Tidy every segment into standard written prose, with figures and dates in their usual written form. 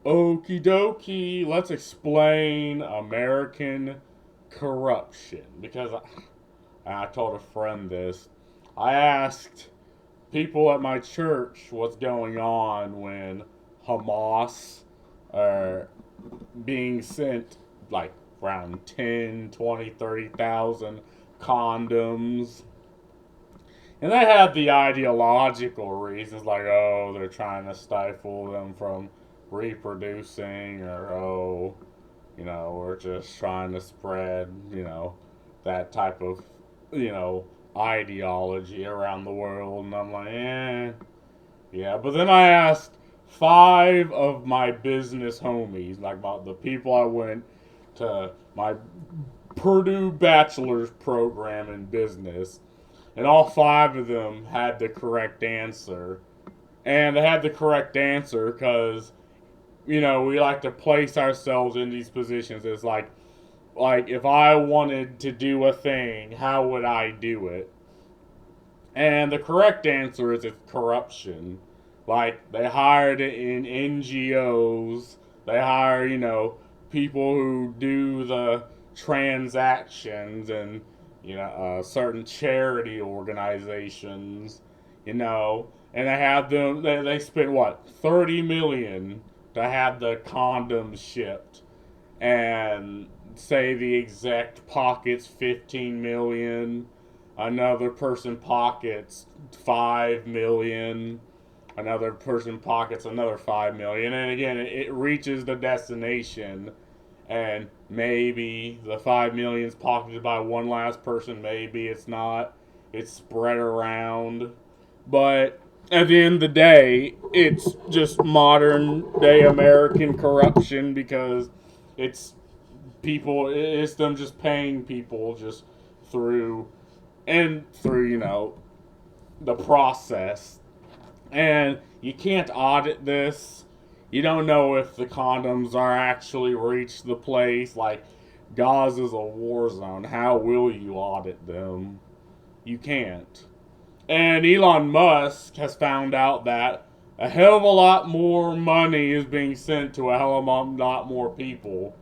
Okie dokie, let's explain American corruption. Because I told a friend this. I asked people at my church what's going on when Hamas are being sent like around 10, 20, 30,000 condoms. And they had the ideological reasons like, oh, they're trying to stifle them from reproducing, or we're just trying to spread, that type of, you know, ideology around the world. And I'm like, yeah. But then I asked five of my business homies, like the people I went to my Purdue bachelor's program in business, and all five of them had the correct answer. And they had the correct answer because, we like to place ourselves in these positions as like if I wanted to do a thing, how would I do it? And the correct answer is it's corruption. Like they hired it in NGOs. They hire, people who do the transactions and certain charity organizations, and they have them. They spent what 30 million to have the condoms shipped, and say the exact pockets 15 million, another person pockets 5 million, another person pockets another 5 million, and again it reaches the destination, and maybe the 5 million is pocketed by one last person, maybe it's not, it's spread around, but at the end of the day, it's just modern day American corruption because it's it's them just paying people just through through the process, and you can't audit this. You don't know if the condoms are actually reached the place. Like Gaza's a war zone. How will you audit them? You can't. And Elon Musk has found out that a hell of a lot more money is being sent to a hell of a lot more people.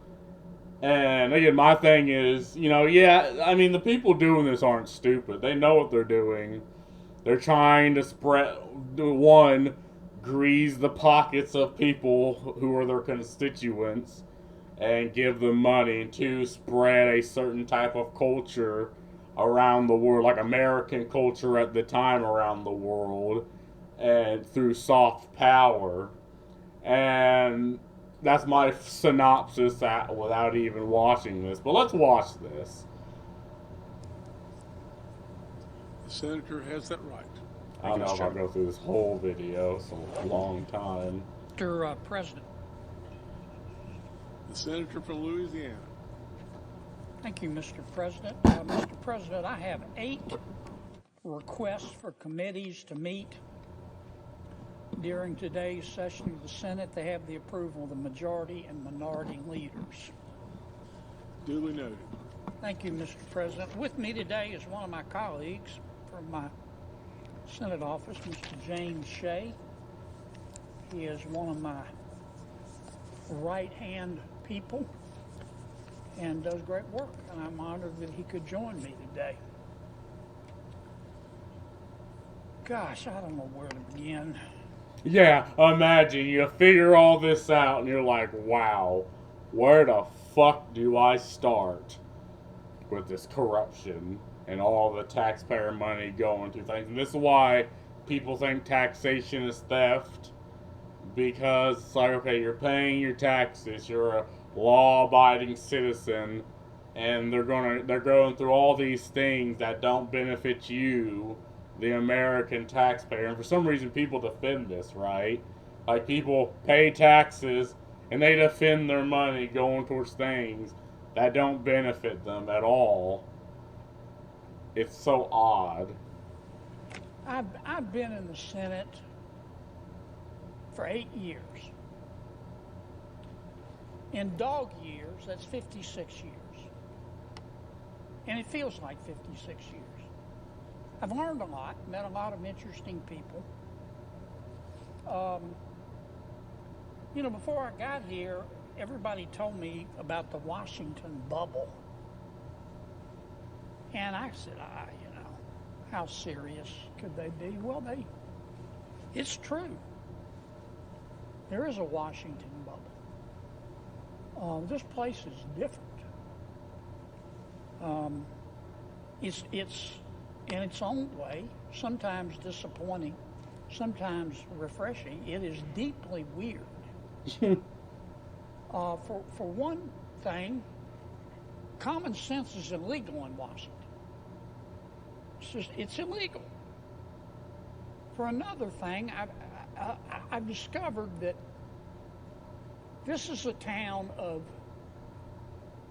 And again, my thing is, yeah, I mean, the people doing this aren't stupid. They know what they're doing. They're trying to spread, one, grease the pockets of people who are their constituents and give them money, and two, spread a certain type of culture around the world, like American culture at the time around the world, and through soft power. And that's my synopsis without even watching this. But let's watch this. The senator has that right. I don't know if I'll go through this whole video. It's a long time. Mr. President. The senator from Louisiana. Thank you, Mr. President. Mr. President, I have 8 requests for committees to meet during today's session of the Senate. They have the approval of the majority and minority leaders. Duly noted. Thank you, Mr. President. With me today is one of my colleagues from my Senate office, Mr. James Shea. He is one of my right-hand people and does great work, and I'm honored that he could join me today. Gosh, I don't know where to begin. Yeah, imagine you figure all this out and you're like, wow, where the fuck do I start with this corruption and all the taxpayer money going to things? And this is why people think taxation is theft, because it's like, okay, you're paying your taxes, you're a law-abiding citizen, and they're going through all these things that don't benefit you, the American taxpayer. And for some reason, people defend this, right? Like people pay taxes and they defend their money going towards things that don't benefit them at all. It's so odd. I've been in the Senate for 8 years. In dog years, that's 56 years. And it feels like 56 years. I've learned a lot, met a lot of interesting people. You know, before I got here, everybody told me about the Washington bubble. And I said, you know, how serious could they be? Well, it's true. There is a Washington bubble. This place is different. It's in its own way, sometimes disappointing, sometimes refreshing. It is deeply weird. For one thing, common sense is illegal in Washington. It's illegal. For another thing, I've discovered that this is a town of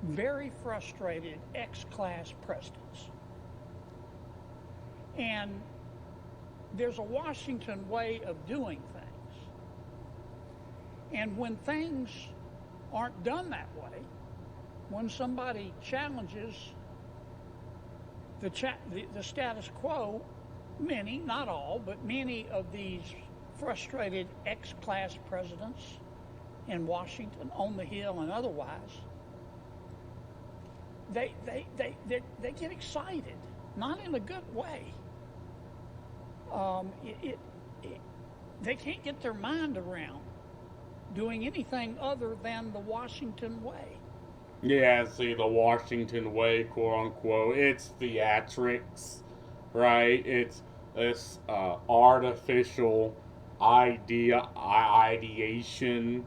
very frustrated ex-class presidents. And there's a Washington way of doing things. And when things aren't done that way, when somebody challenges the status quo, many, not all, but many of these frustrated ex-class presidents in Washington, on the Hill and otherwise, they get excited, not in a good way. They can't get their mind around doing anything other than the Washington way. Yeah, see, the Washington way, quote unquote, it's theatrics, right? It's this artificial ideation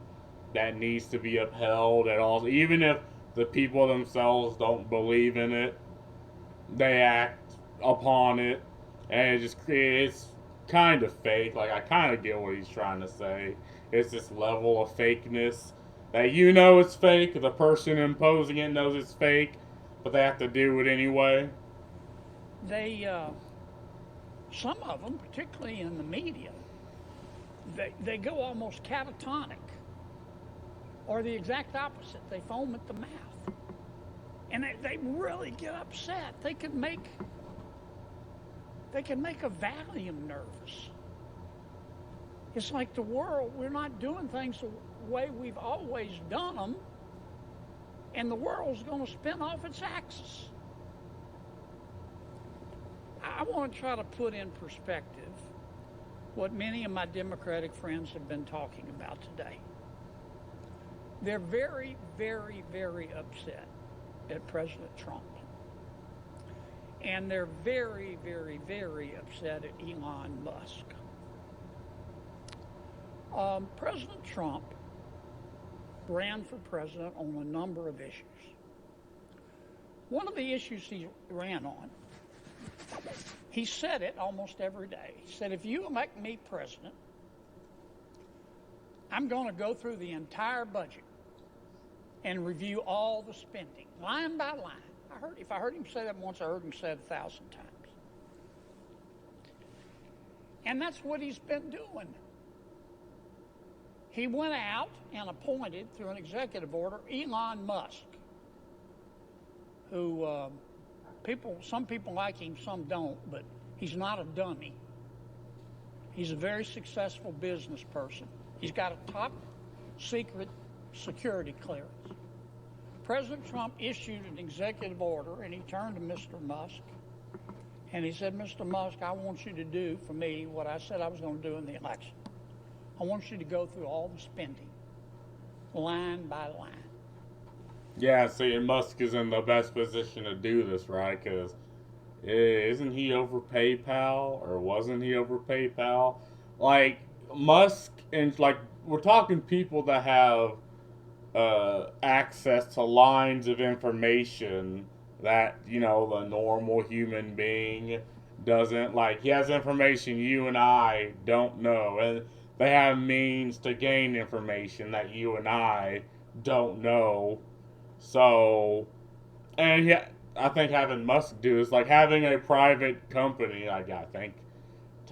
that needs to be upheld at all. Even if the people themselves don't believe in it, they act upon it, and it's kind of fake. Like, I kind of get what he's trying to say. It's this level of fakeness that you know it's fake, the person imposing it knows it's fake, but they have to do it anyway. Some of them, particularly in the media, they go almost catatonic, or the exact opposite. They foam at the mouth, and they really get upset. They can make a Valium nervous. It's like the world, we're not doing things the way we've always done them, and the world's going to spin off its axis. I want to try to put in perspective what many of my Democratic friends have been talking about today. They're very, very, very upset at President Trump. And they're very, very, very upset at Elon Musk. President Trump ran for president on a number of issues. One of the issues he ran on, he said it almost every day. He said, if you elect me president, I'm going to go through the entire budget and review all the spending, line by line. If I heard him say that once, I heard him say it 1,000 times. And that's what he's been doing. He went out and appointed, through an executive order, Elon Musk, who some people like him, some don't, but he's not a dummy. He's a very successful business person. He's got a top secret security clearance. President Trump issued an executive order, and he turned to Mr. Musk, and he said, Mr. Musk, I want you to do for me what I said I was going to do in the election. I want you to go through all the spending, line by line. Yeah, see, and Musk is in the best position to do this, right? Because isn't he over PayPal, or wasn't he over PayPal? Like, Musk, and like, we're talking people that have access to lines of information that, you know, the normal human being doesn't. Like, he has information you and I don't know, and they have means to gain information that you and I don't know. So, and yeah, I think having Musk do is like having a private company. Like, I think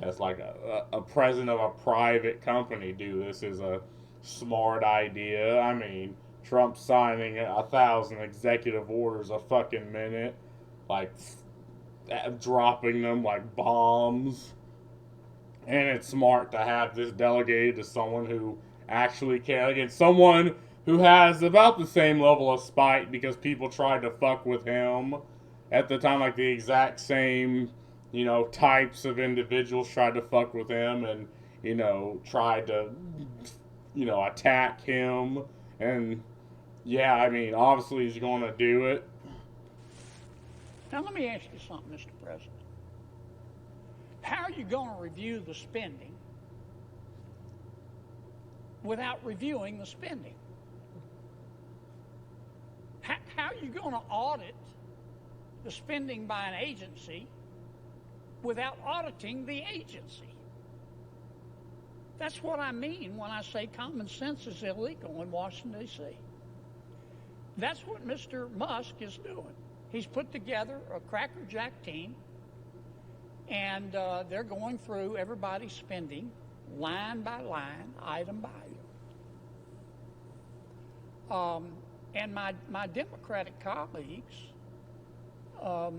that's like a president of a private company do this is a smart idea. I mean, Trump signing 1,000 executive orders a fucking minute, like dropping them like bombs. And it's smart to have this delegated to someone who actually care. Again, someone who has about the same level of spite because people tried to fuck with him at the time, like the exact same, types of individuals tried to fuck with him and, tried to, attack him. And yeah, I mean, obviously he's going to do it. Now, let me ask you something, Mr. President. How are you going to review the spending without reviewing the spending? How are you going to audit the spending by an agency without auditing the agency? That's what I mean when I say common sense is illegal in Washington, D.C. That's what Mr. Musk is doing. He's put together a crackerjack team, and they're going through everybody's spending line by line, item by item. And my Democratic colleagues are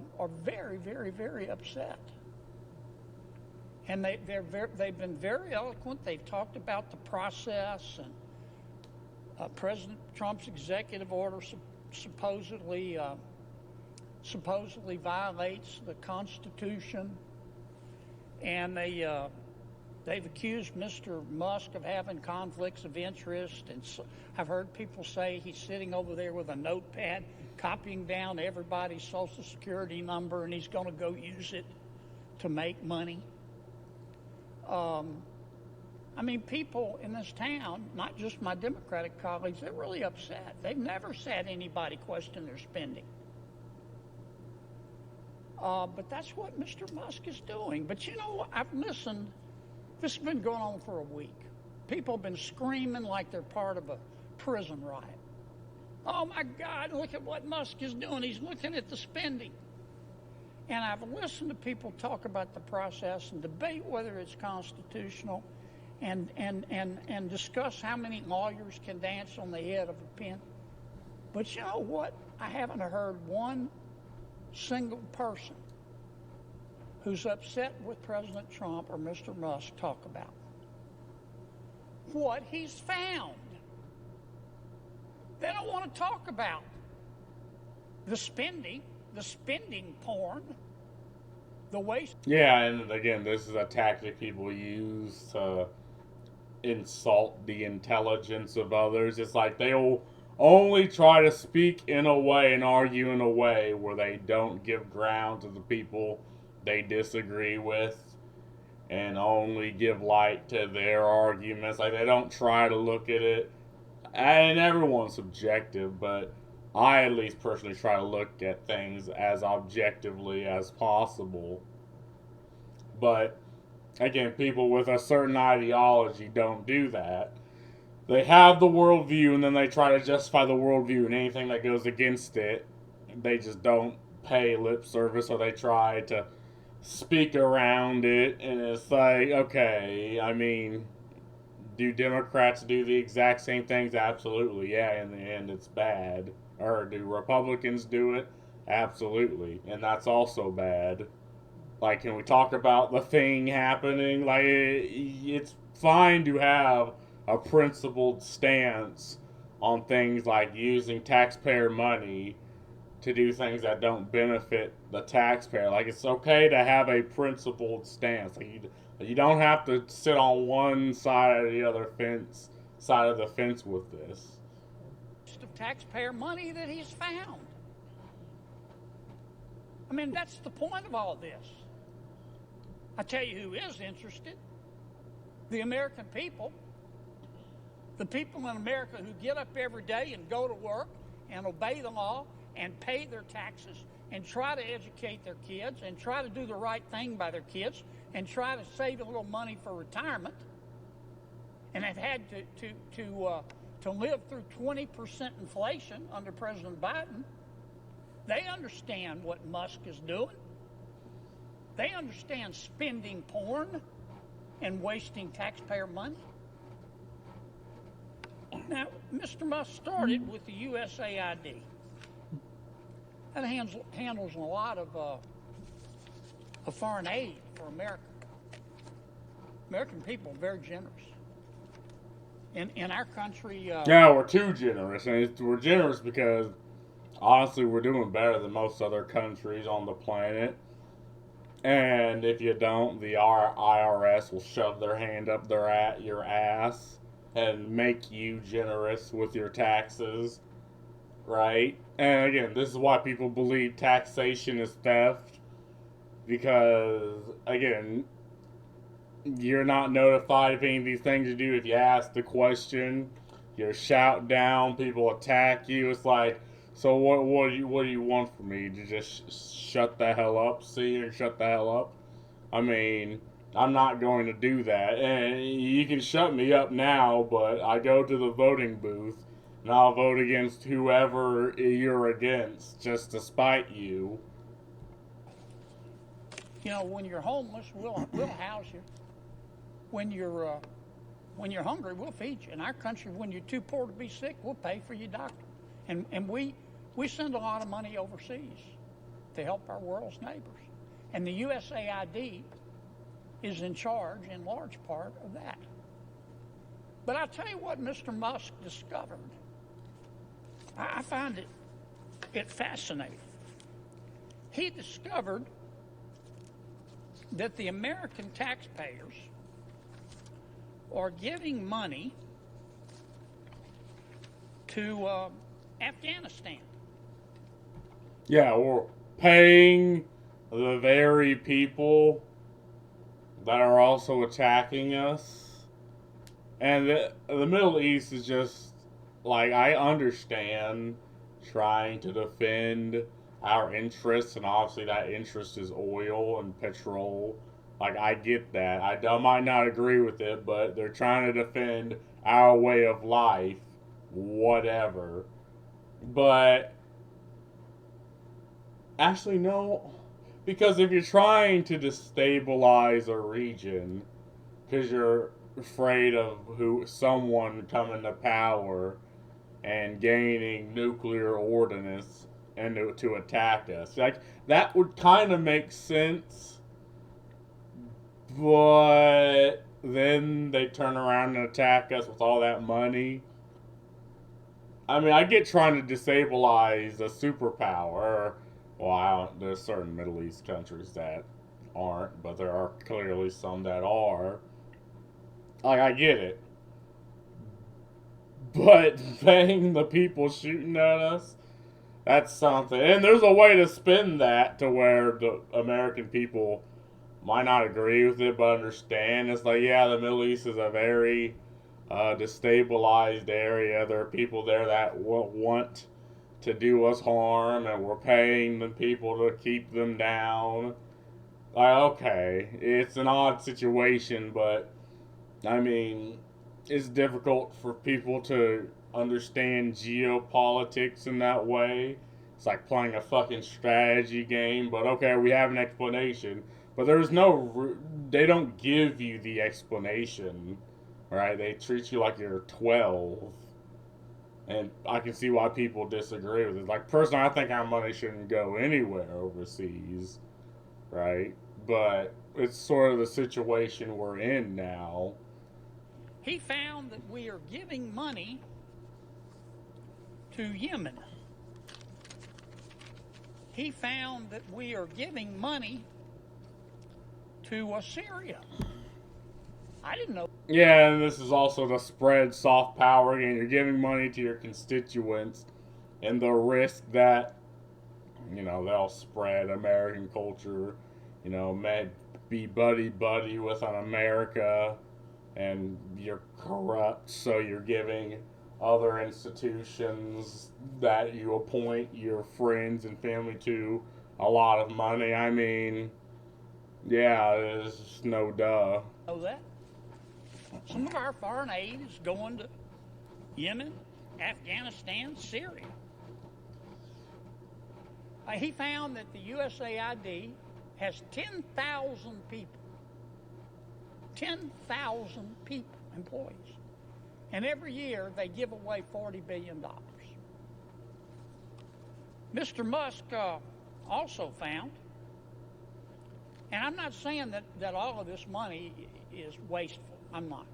very, very, very upset. And they've been very eloquent. They've talked about the process, and President Trump's executive order supposedly violates the Constitution. And they've accused Mr. Musk of having conflicts of interest, and I've heard people say he's sitting over there with a notepad copying down everybody's Social Security number, and he's going to go use it to make money. I mean, people in this town, not just my Democratic colleagues, they're really upset. They've never said anybody question their spending. But that's what Mr. Musk is doing. But you know what? I've listened. This has been going on for a week. People have been screaming like they're part of a prison riot. Oh, my God, look at what Musk is doing. He's looking at the spending. And I've listened to people talk about the process and debate whether it's constitutional and discuss how many lawyers can dance on the head of a pin. But you know what? I haven't heard one single person who's upset with President Trump or Mr. Musk talk about what he's found. They don't want to talk about the spending porn, the waste. Yeah, and again, this is a tactic people use to insult the intelligence of others. It's like they'll only try to speak in a way and argue in a way where they don't give ground to the people they disagree with and only give light to their arguments. Like, they don't try to look at it, and everyone's subjective, but I at least personally try to look at things as objectively as possible. But again, people with a certain ideology don't do that. They have the worldview, and then they try to justify the worldview, and anything that goes against it, they just don't pay lip service, or they try to speak around it. And it's like, okay, I mean, do Democrats do the exact same things? Absolutely. Yeah, in the end, it's bad. Or do Republicans do it? Absolutely. And that's also bad. Like, can we talk about the thing happening? Like, it's fine to have a principled stance on things like using taxpayer money to do things that don't benefit the taxpayer. Like, it's okay to have a principled stance. Like, you don't have to sit on one side or the other side of the fence with this. Of taxpayer money that he's found. I mean, that's the point of all this. I tell you who is interested. The American people. The people in America who get up every day and go to work and obey the law and pay their taxes and try to educate their kids and try to do the right thing by their kids and try to save a little money for retirement, and have had to live through 20% inflation under President Biden. They understand what Musk is doing. They understand spending porn and wasting taxpayer money. Now, Mr. Musk started with the USAID. That handles a lot of foreign aid for America. American people are very generous. In our country, Yeah, we're too generous, and we're generous because honestly, we're doing better than most other countries on the planet. And if you don't, the IRS will shove their hand up your ass and make you generous with your taxes, right? And again, this is why people believe taxation is theft because again, you're not notified of any of these things you do. If you ask the question, you're shout down, people attack you. It's like, so what do you want from me? To just shut the hell up, see, and shut the hell up? I mean, I'm not going to do that. And you can shut me up now, but I go to the voting booth and I'll vote against whoever you're against, just to spite you. when you're homeless, we'll house you. When you're hungry, we'll feed you. In our country, when you're too poor to be sick, we'll pay for your doctor. And we send a lot of money overseas to help our world's neighbors. And the USAID is in charge, in large part, of that. But I'll tell you what Mr. Musk discovered. I find it fascinating. He discovered that the American taxpayers are giving money to Afghanistan. Yeah, we're paying the very people that are also attacking us. And the Middle East is just, like, I understand trying to defend our interests, and obviously that interest is oil and petrol. Like, I get that. I might not agree with it, but they're trying to defend our way of life, whatever. But, actually, no. Because if you're trying to destabilize a region, because you're afraid of someone coming to power and gaining nuclear ordnance and to attack us, like, that would kind of make sense. But then they turn around and attack us with all that money. I mean, I get trying to destabilize a superpower. Well, there's certain Middle East countries that aren't, but there are clearly some that are. Like, I get it. But paying the people shooting at us, that's something. And there's a way to spin that to where the American people might not agree with it, but understand. It's like, yeah, the Middle East is a very destabilized area. There are people there that want to do us harm, and we're paying the people to keep them down. Like, okay, it's an odd situation, but I mean, it's difficult for people to understand geopolitics in that way. It's like playing a fucking strategy game, but okay, we have an explanation. But they don't give you the explanation, right? They treat you like you're 12. And I can see why people disagree with it. Like, personally, I think our money shouldn't go anywhere overseas, right? But it's sort of the situation we're in now. He found that we are giving money to Yemen. He found that we are giving money to Syria. I didn't know. Yeah, and this is also to spread soft power. Again, you're giving money to your constituents, and the risk that, they'll spread American culture, may be buddy with an America, and you're corrupt, so you're giving other institutions that you appoint your friends and family to a lot of money. I mean, yeah, there's just no duh. Know that. Some of our foreign aid is going to Yemen, Afghanistan, Syria. He found that the USAID has 10,000 people. 10,000 people, employees. And every year they give away $40 billion. Mr. Musk also found, and I'm not saying that all of this money is wasteful. I'm not.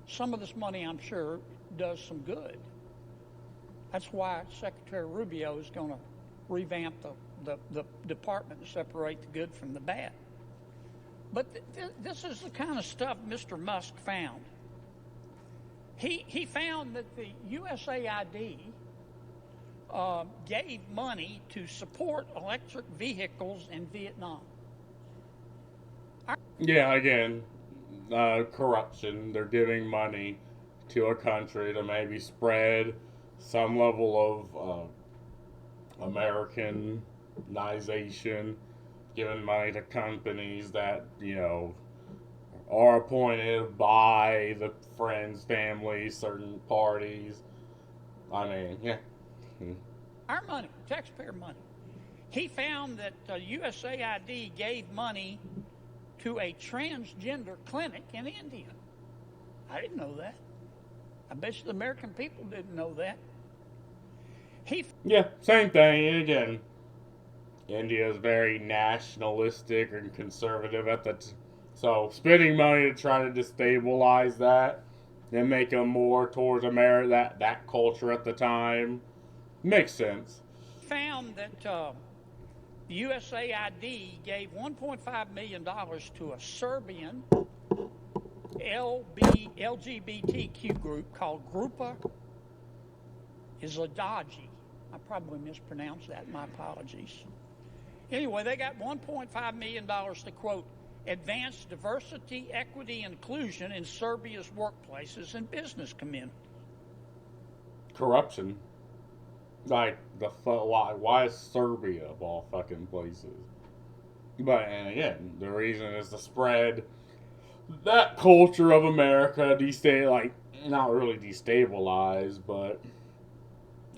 some of this money, I'm sure, does some good. That's why Secretary Rubio is going to revamp the department and separate the good from the bad. But this is the kind of stuff Mr. Musk found. He found that the USAID gave money to support electric vehicles in Vietnam. Yeah, again, corruption. They're giving money to a country to maybe spread some level of Americanization, giving money to companies that, are appointed by the friends, families, certain parties. I mean, yeah. Our money, taxpayer money. He found that USAID gave money to a transgender clinic in India. I didn't know that. I bet you the American people didn't know that. Yeah, same thing. And again, India is very nationalistic and conservative so spending money to try to destabilize that and make them more towards America, that culture at the time, makes sense. Found that USAID gave $1.5 million to a Serbian LGBTQ group called Grupa Izladaji. I probably mispronounced that. My apologies. Anyway, they got $1.5 million to, quote, advance diversity, equity, and inclusion in Serbia's workplaces and business community. Corruption. Like, why is Serbia of all fucking places? But, and again, the reason is to spread that culture of America, not really destabilize, but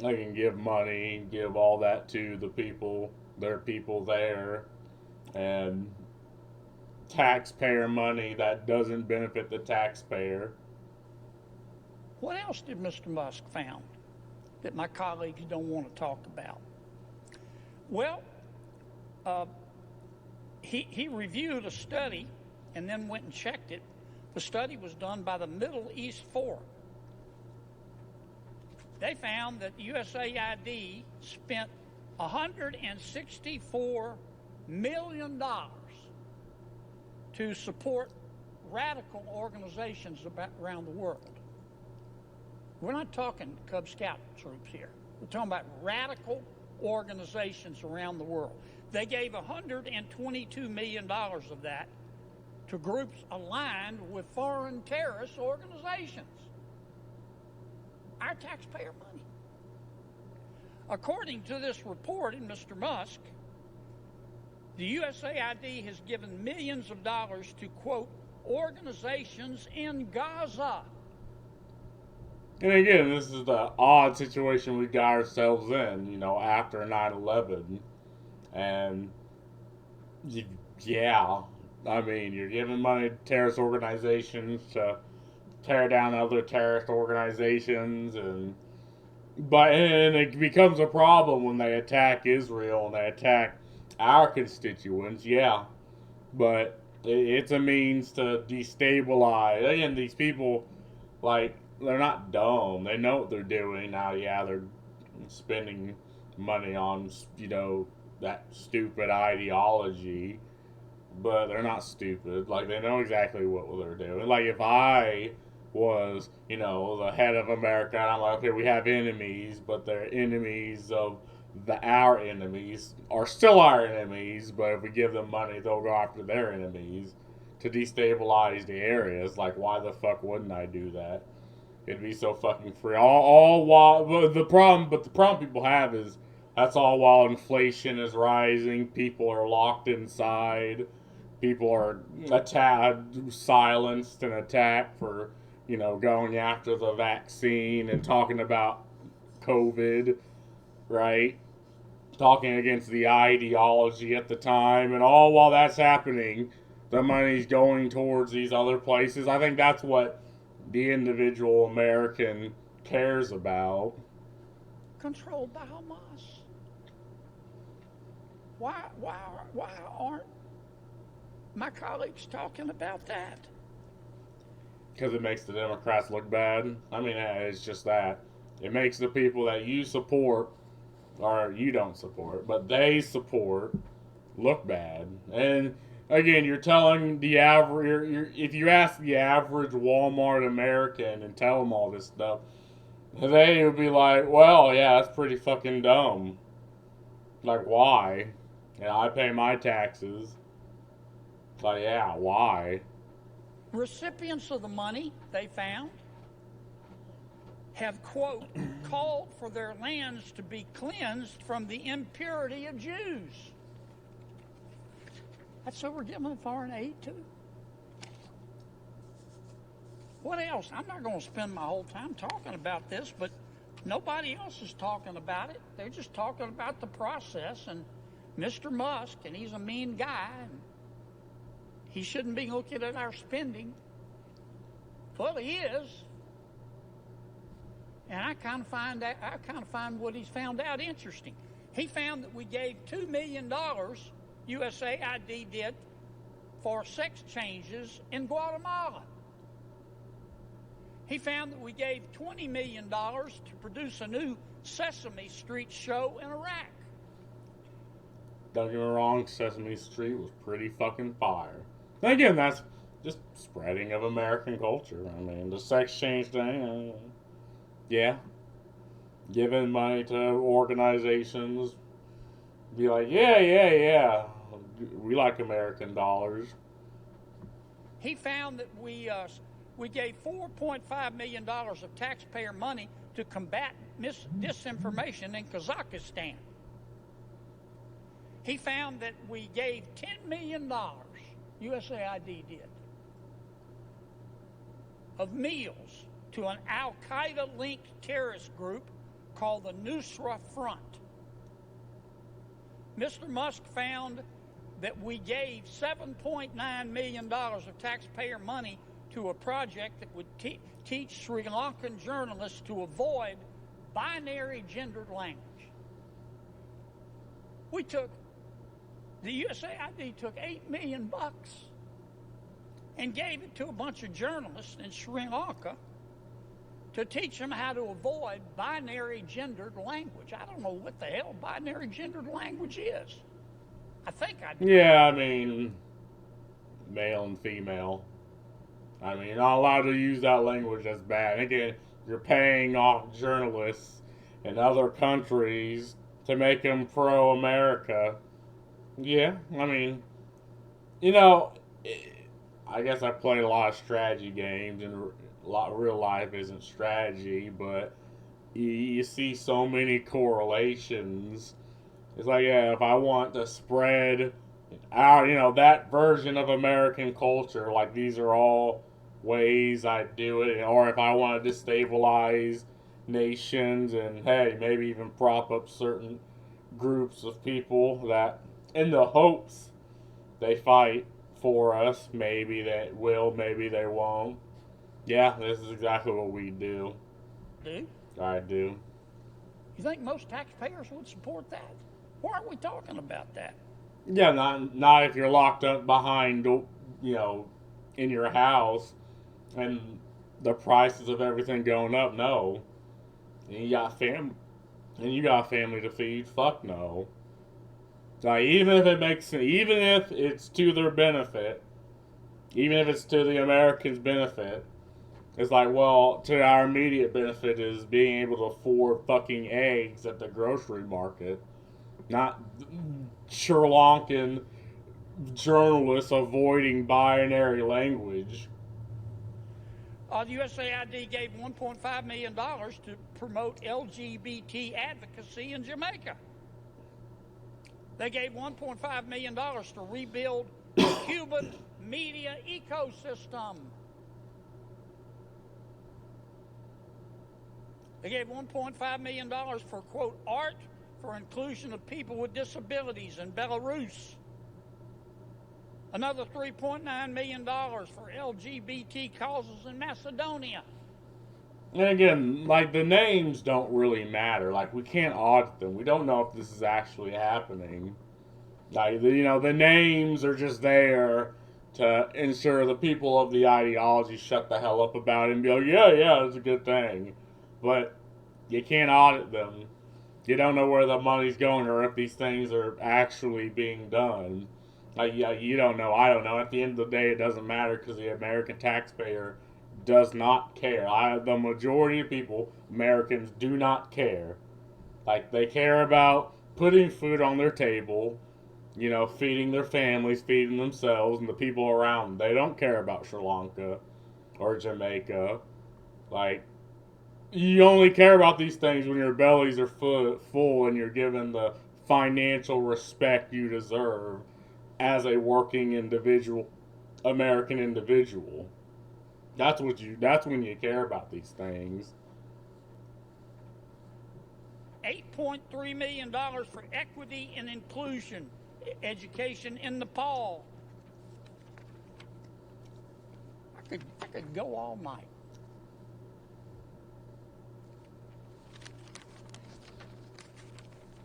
they can give money, give all that to the people, their people there, and taxpayer money that doesn't benefit the taxpayer. What else did Mr. Musk found that my colleagues don't want to talk about? Well, he reviewed a study and then went and checked it. The study was done by the Middle East Forum. They found that USAID spent $164 million to support radical organizations around the world. We're not talking Cub Scout troops here. We're talking about radical organizations around the world. They gave $122 million of that to groups aligned with foreign terrorist organizations. Our taxpayer money. According to this report in Mr. Musk, the USAID has given millions of dollars to, quote, organizations in Gaza. And again, this is the odd situation we got ourselves in, after 9/11. And, yeah, I mean, you're giving money to terrorist organizations to tear down other terrorist organizations, and it becomes a problem when they attack Israel and they attack our constituents, yeah. But it's a means to destabilize. Again, these people, they're not dumb. They know what they're doing. Now, yeah, they're spending money on, that stupid ideology. But they're not stupid. They know exactly what they're doing. If I was, the head of America, and I'm like, okay, we have enemies, but they're enemies of our enemies are still our enemies, but if we give them money, they'll go after their enemies to destabilize the areas. Why the fuck wouldn't I do that? It'd be so fucking free. All while the problem people have is that's all while inflation is rising. People are locked inside. People are silenced and attacked for going after the vaccine and talking about COVID, right? Talking against the ideology at the time, and all while that's happening, the money's going towards these other places. I think that's what the individual American cares about. Controlled by Hamas. Why aren't my colleagues talking about that? because it makes the Democrats look bad. I mean, it's just that. It makes the people that you support, or you don't support, but they support, look bad. And again, you're telling the average, if you ask the average Walmart American and tell them all this stuff, they would be like, well, yeah, that's pretty fucking dumb. Like, why? Yeah, I pay my taxes. Like, yeah, why? Recipients of the money they found have, quote, called for their lands to be cleansed from the impurity of Jews. That's who we're giving foreign aid to. What else? I'm not going to spend my whole time talking about this, but nobody else is talking about it. They're just talking about the process and Mr. Musk, and he's a mean guy, and he shouldn't be looking at our spending. Well, he is. And I kind of find what he's found out interesting. He found that we gave $2 million, USAID did, for sex changes in Guatemala. He found that we gave $20 million to produce a new Sesame Street show in Iraq. Don't get me wrong, Sesame Street was pretty fucking fire. And again, that's just spreading of American culture. I mean, the sex change thing, yeah. Giving money to organizations, be like, yeah. We like American dollars. He found that we gave $4.5 million of taxpayer money to combat disinformation in Kazakhstan. He found that we gave $10 million, USAID did, of meals to an Al-Qaeda-linked terrorist group called the Nusra Front. Mr. Musk found that we gave $7.9 million of taxpayer money to a project that would teach Sri Lankan journalists to avoid binary gendered language. The USAID took $8 million and gave it to a bunch of journalists in Sri Lanka to teach them how to avoid binary gendered language. I don't know what the hell binary gendered language is. I think I do. Yeah, I mean, male and female. I mean, you're not allowed to use that language. That's bad. Again, you're paying off journalists in other countries to make them pro-America. Yeah, I mean, I guess I play a lot of strategy games, and real life isn't strategy, but you see so many correlations. It's like, yeah, if I want to spread out, that version of American culture, like these are all ways I do it, or if I want to destabilize nations and, hey, maybe even prop up certain groups of people that, in the hopes they fight for us, maybe they will, maybe they won't. Yeah, this is exactly what we do. Do? I do. You think most taxpayers would support that? Why aren't we talking about that? Yeah, not if you're locked up behind, in your house and the prices of everything going up. No, and you got family to feed. Fuck no. Like, even if it's to their benefit, even if it's to the Americans' benefit, it's like, well, to our immediate benefit is being able to afford fucking eggs at the grocery market, not Sri Lankan journalists avoiding binary language. The USAID gave $1.5 million to promote LGBT advocacy in Jamaica. They gave $1.5 million to rebuild the Cuban media ecosystem. They gave $1.5 million for, quote, art for inclusion of people with disabilities in Belarus. Another $3.9 million for LGBT causes in Macedonia. And again, like, the names don't really matter. Like, we can't audit them. We don't know if this is actually happening. Like, the names are just there to ensure the people of the ideology shut the hell up about it and be like, yeah, it's a good thing. But you can't audit them. You don't know where the money's going or if these things are actually being done. Yeah, you don't know. I don't know. At the end of the day, it doesn't matter because the American taxpayer does not care. The majority of people, Americans, do not care. Like, they care about putting food on their table, feeding their families, feeding themselves, and the people around them. They don't care about Sri Lanka or Jamaica. Like, you only care about these things when your bellies are full and you're given the financial respect you deserve as a working individual, American individual. That's when you care about these things. $8.3 million for equity and inclusion education in Nepal. I could go all night.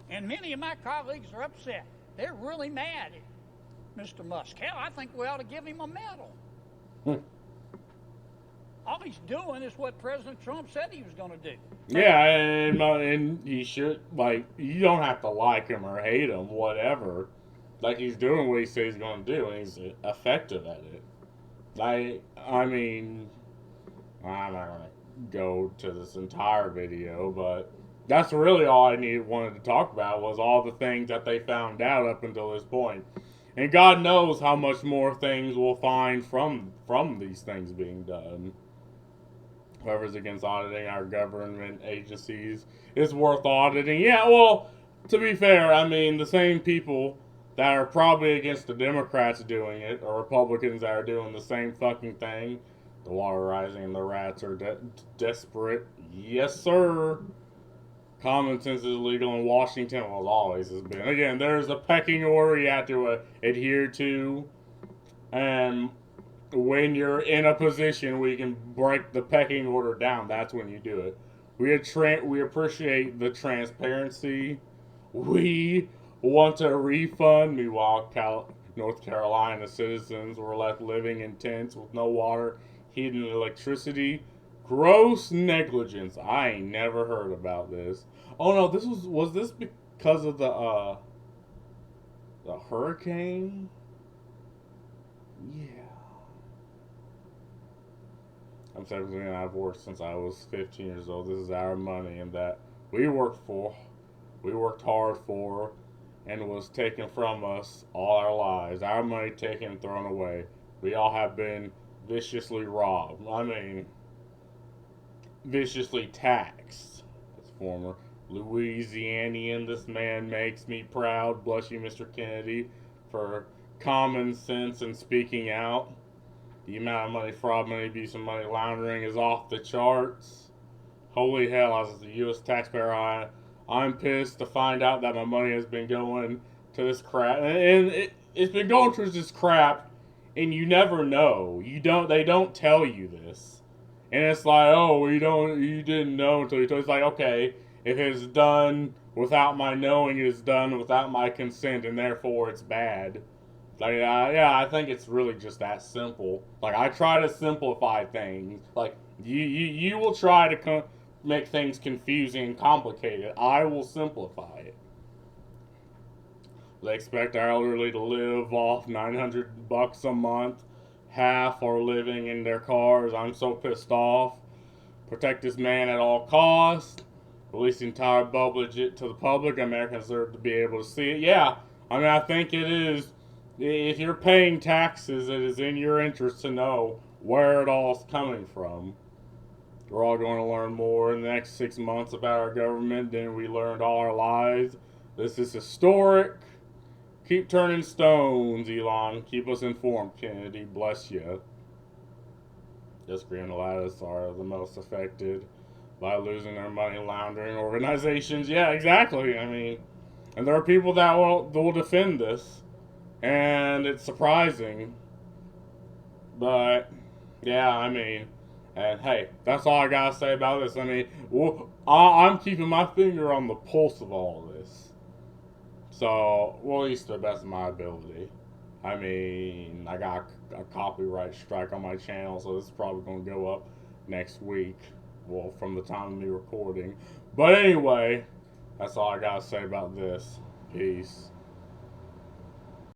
And many of my colleagues are upset. They're really mad at Mr. Musk. Hell, I think we ought to give him a medal. All he's doing is what President Trump said he was going to do. Yeah, and he should, you don't have to like him or hate him, whatever. Like, he's doing what he says he's going to do, and he's effective at it. I mean, I'm not going to go to this entire video, but that's really all I wanted to talk about was all the things that they found out up until this point. And God knows how much more things we'll find from these things being done. Whoever's against auditing our government agencies is worth auditing. Yeah, well, to be fair, I mean, the same people that are probably against the Democrats doing it, or Republicans that are doing the same fucking thing. The water rising and the rats are desperate. Yes, sir. Common sense is illegal in Washington. Well, it always has been. Again, there's a pecking order you have to adhere to. And when you're in a position where you can break the pecking order down, that's when you do it. We appreciate the transparency. We want a refund. Meanwhile, North Carolina citizens were left living in tents with no water, heat, and electricity. Gross negligence. I ain't never heard about this. Oh no, was this because of the hurricane? Yeah. I'm 17 and I've worked since I was 15 years old. This is our money and that we worked hard for, and was taken from us all our lives. Our money taken and thrown away. We all have been viciously robbed. I mean, viciously taxed. As former Louisianian, this man makes me proud. Bless you, Mr. Kennedy, for common sense and speaking out. The amount of money, fraud, money abuse, and money laundering is off the charts. Holy hell, as a U.S. taxpayer, I'm pissed to find out that my money has been going to this crap. And it's been going towards this crap, and you never know. They don't tell you this. And it's like, oh, you didn't know until you told. It's like, okay, if it's done without my knowing, it's done without my consent, and therefore it's bad. Like, yeah, I think it's really just that simple. Like, I try to simplify things. Like, you will try to make things confusing and complicated. I will simplify it. They expect our elderly to live off $900 a month. Half are living in their cars. I'm so pissed off. Protect this man at all costs. Release the entire budget to the public. Americans deserve to be able to see it. Yeah, I mean, I think it is. If you're paying taxes, it is in your interest to know where it all's coming from. We're all going to learn more in the next 6 months about our government than we learned all our lives. This is historic. Keep turning stones, Elon. Keep us informed, Kennedy. Bless you. Just Green and Lattice are the most affected by losing their money laundering organizations. Yeah, exactly. I mean, and there are people that will defend this. And it's surprising. But, yeah, I mean, and hey, that's all I gotta say about this. I mean, I'm keeping my finger on the pulse of all this. So, well, at least to the best of my ability. I mean, I got a copyright strike on my channel, so this is probably going to go up next week. Well, from the time of me recording. But anyway, that's all I got to say about this. Peace.